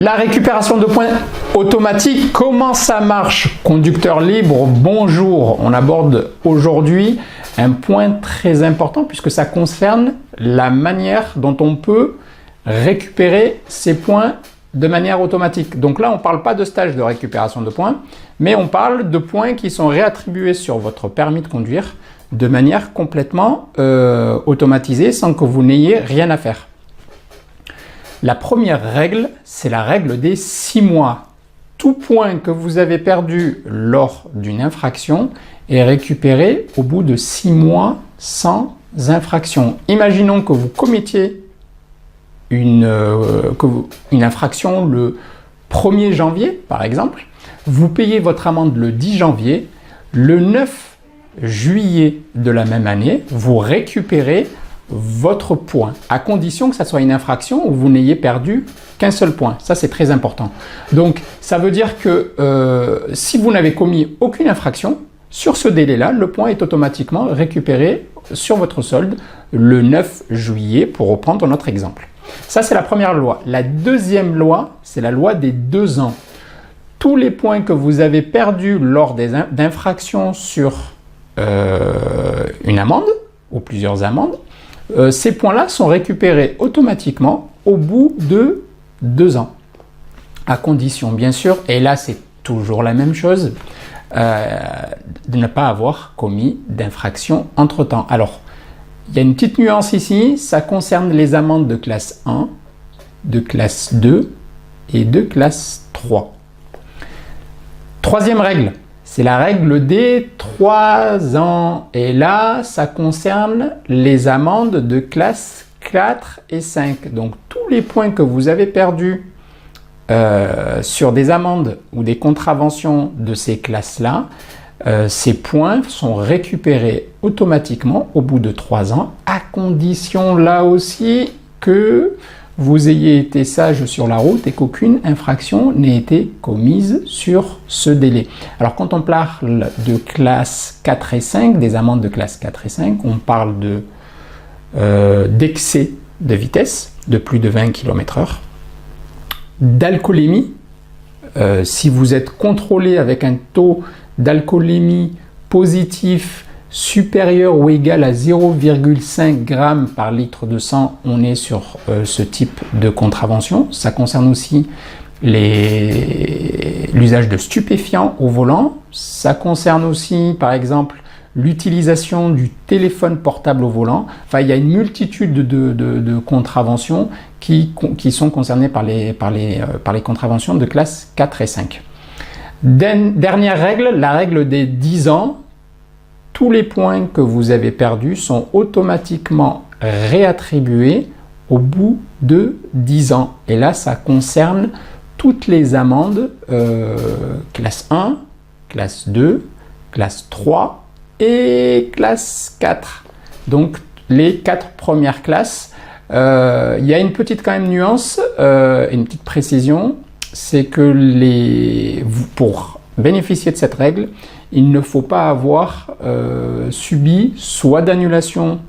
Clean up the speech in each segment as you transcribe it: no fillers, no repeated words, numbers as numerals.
La récupération de points automatique, comment ça marche? Conducteur libre, bonjour. On aborde aujourd'hui un point très important puisque ça concerne la manière dont on peut récupérer ces points de manière automatique. Donc là, on ne parle pas de stage de récupération de points, mais on parle de points qui sont réattribués sur votre permis de conduire de manière complètement automatisée sans que vous n'ayez rien à faire. La première règle, c'est la règle des 6 mois. Tout point que vous avez perdu lors d'une infraction est récupéré au bout de 6 mois sans infraction. Imaginons que vous commettiez une infraction le 1er janvier, par exemple. Vous payez votre amende le 10 janvier. Le 9 juillet de la même année, vous récupérez votre point, à condition que ça soit une infraction où vous n'ayez perdu qu'un seul point. Ça, c'est très important. Donc, ça veut dire que si vous n'avez commis aucune infraction, sur ce délai-là, le point est automatiquement récupéré sur votre solde le 9 juillet, pour reprendre notre exemple. Ça, c'est la première loi. La deuxième loi, c'est la loi des 2 ans. Tous les points que vous avez perdus lors d'infractions sur une amende, ou plusieurs amendes, ces points-là sont récupérés automatiquement au bout de 2 ans. À condition, bien sûr, et là c'est toujours la même chose, de ne pas avoir commis d'infraction entre-temps. Alors, il y a une petite nuance ici, ça concerne les amendes de classe 1, de classe 2 et de classe 3. Troisième règle, c'est la règle des 3 ans. Et là, ça concerne les amendes de classe 4 et 5. Donc, tous les points que vous avez perdus sur des amendes ou des contraventions de ces classes-là, ces points sont récupérés automatiquement au bout de 3 ans, à condition là aussi que vous ayez été sage sur la route et qu'aucune infraction n'ait été commise sur ce délai. Alors, quand on parle de classe 4 et 5, des amendes de classe 4 et 5, on parle d'excès de vitesse de plus de 20 km/h, d'alcoolémie. Si vous êtes contrôlé avec un taux d'alcoolémie positif supérieur ou égal à 0,5 g par litre de sang, on est sur ce type de contravention. Ça concerne aussi l'usage de stupéfiants au volant. Ça concerne aussi, par exemple, l'utilisation du téléphone portable au volant. Enfin, il y a une multitude de contraventions qui sont concernées par les contraventions de classe 4 et 5. Dernière règle, la règle des 10 ans. Tous les points que vous avez perdus sont automatiquement réattribués au bout de 10 ans. Et là, ça concerne toutes les amendes classe 1, classe 2, classe 3 et classe 4. Donc, les 4 premières classes. Il y a une petite quand même nuance, une petite précision, c'est que pour bénéficier de cette règle, il ne faut pas avoir subi soit d'annulation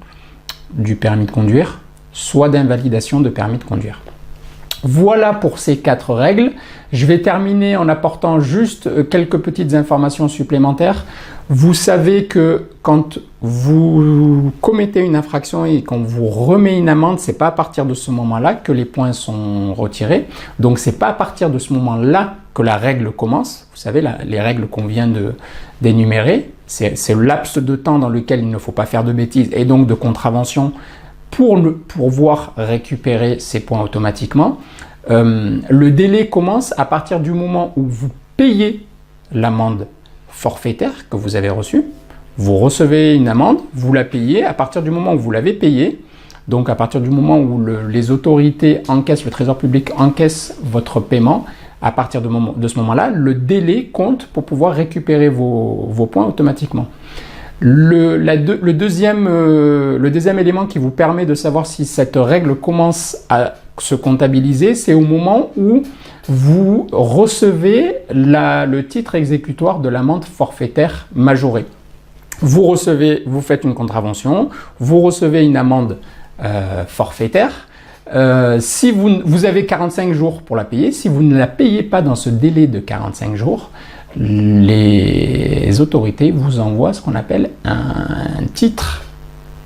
du permis de conduire, soit d'invalidation de permis de conduire. Voilà pour ces 4 règles. Je vais terminer en apportant juste quelques petites informations supplémentaires. Vous savez que quand vous commettez une infraction et qu'on vous remet une amende, c'est pas à partir de ce moment-là que les points sont retirés. Donc c'est pas à partir de ce moment-là que la règle commence. Vous savez, les règles qu'on vient d'énumérer, c'est le laps de temps dans lequel il ne faut pas faire de bêtises et donc de contraventions pour pouvoir récupérer ces points automatiquement. Le délai commence à partir du moment où vous payez l'amende forfaitaire que vous avez reçue. Vous recevez une amende, vous la payez. À partir du moment où vous l'avez payée, donc à partir du moment où les autorités encaissent, le Trésor public encaisse votre paiement, à partir de ce moment-là, le délai compte pour pouvoir récupérer vos points automatiquement. Le deuxième élément qui vous permet de savoir si cette règle commence à se comptabiliser, c'est au moment où vous recevez le titre exécutoire de l'amende forfaitaire majorée. Vous faites une contravention, vous recevez une amende forfaitaire, Si vous avez 45 jours pour la payer, si vous ne la payez pas dans ce délai de 45 jours, les autorités vous envoient ce qu'on appelle un titre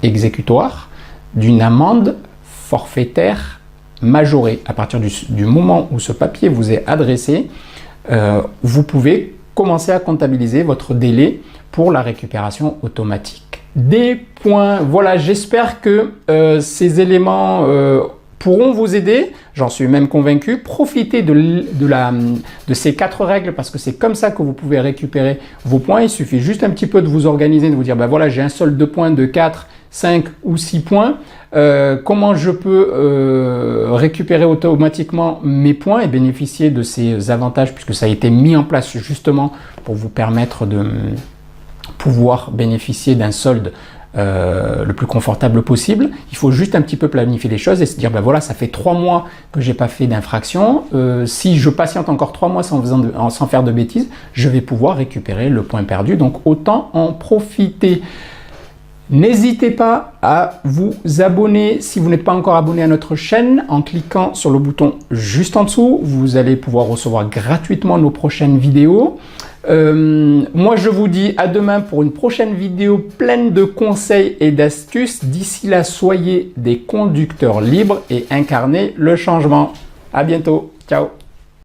exécutoire d'une amende forfaitaire majorée. À partir du moment où ce papier vous est adressé, vous pouvez commencer à comptabiliser votre délai pour la récupération automatique des points. Voilà, j'espère que ces éléments pourront vous aider, j'en suis même convaincu. Profitez de ces 4 règles parce que c'est comme ça que vous pouvez récupérer vos points. Il suffit juste un petit peu de vous organiser, de vous dire, ben voilà, j'ai un solde de points de 4, 5 ou 6 points. Comment je peux récupérer automatiquement mes points et bénéficier de ces avantages puisque ça a été mis en place justement pour vous permettre de pouvoir bénéficier d'un solde le plus confortable possible. Il faut juste un petit peu planifier les choses et se dire, ben voilà, ça fait 3 mois que j'ai pas fait d'infraction. Si je patiente encore 3 mois sans faire de bêtises, je vais pouvoir récupérer le point perdu. Donc autant en profiter. N'hésitez pas à vous abonner si vous n'êtes pas encore abonné à notre chaîne en cliquant sur le bouton juste en dessous. Vous allez pouvoir recevoir gratuitement nos prochaines vidéos. Moi, je vous dis à demain pour une prochaine vidéo pleine de conseils et d'astuces. D'ici là, soyez des conducteurs libres et incarnez le changement. À bientôt. Ciao.